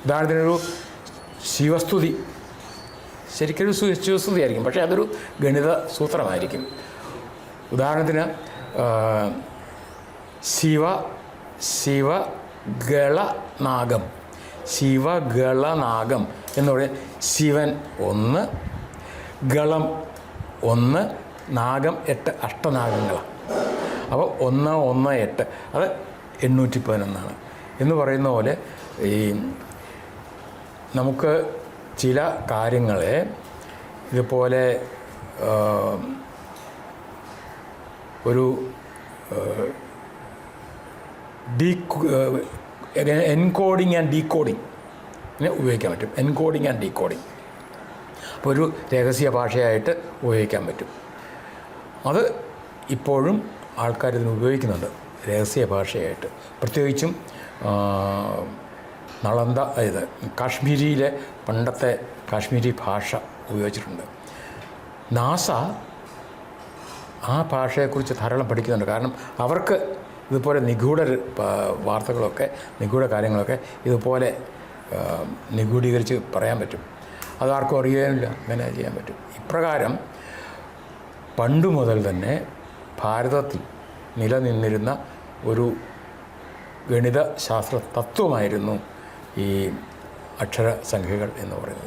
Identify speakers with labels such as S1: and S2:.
S1: ഉദാഹരണത്തിനൊരു ശിവസ്തുതി ശരിക്കൊരു ശിവസ്തുതി ആയിരിക്കും, പക്ഷേ അതൊരു ഗണിത സൂത്രമായിരിക്കും. ഉദാഹരണത്തിന് ശിവഗളനാഗം എന്ന് പറയുന്നത് ശിവൻ 1, ഗളം 1, നാഗം 8 അഷ്ടനാഗങ്ങളാണ്. അപ്പോൾ 1, 1, 8 അത് 811 എന്ന് പറയുന്ന പോലെ ഈ നമുക്ക് ചില കാര്യങ്ങളെ ഇതുപോലെ ഒരു എൻകോഡിങ് ആൻഡ് ഡീകോഡിങ് ഉപയോഗിക്കാൻ പറ്റും. എൻകോഡിങ് ആൻഡ് ഡീകോഡിങ് അപ്പോൾ ഒരു രഹസ്യ ഭാഷയായിട്ട് ഉപയോഗിക്കാൻ പറ്റും. അത് ഇപ്പോഴും ആൾക്കാർ ഇതിന് ഉപയോഗിക്കുന്നുണ്ട് രഹസ്യ ഭാഷയായിട്ട്. പ്രത്യേകിച്ചും നളന്ദ ഇത് കാശ്മീരിയിലെ പണ്ടത്തെ കാശ്മീരി ഭാഷ ഉപയോഗിച്ചിട്ടുണ്ട്. നാസ ആ ഭാഷയെക്കുറിച്ച് ധാരാളം പഠിക്കുന്നുണ്ട്. കാരണം അവർക്ക് ഇതുപോലെ നിഗൂഢ വാർത്തകളൊക്കെ നിഗൂഢ കാര്യങ്ങളൊക്കെ ഇതുപോലെ നിഗൂഢീകരിച്ച് പറയാൻ പറ്റും. അതാർക്കും അറിയാനില്ല, അങ്ങനെ ചെയ്യാൻ പറ്റും. ഇപ്രകാരം പണ്ടു മുതൽ തന്നെ ഭാരതത്തിൽ നിലനിന്നിരുന്ന ഒരു ഗണിത ശാസ്ത്ര തത്വമായിരുന്നു ഈ അക്ഷരസംഖ്യകൾ എന്ന് പറയുന്നത്.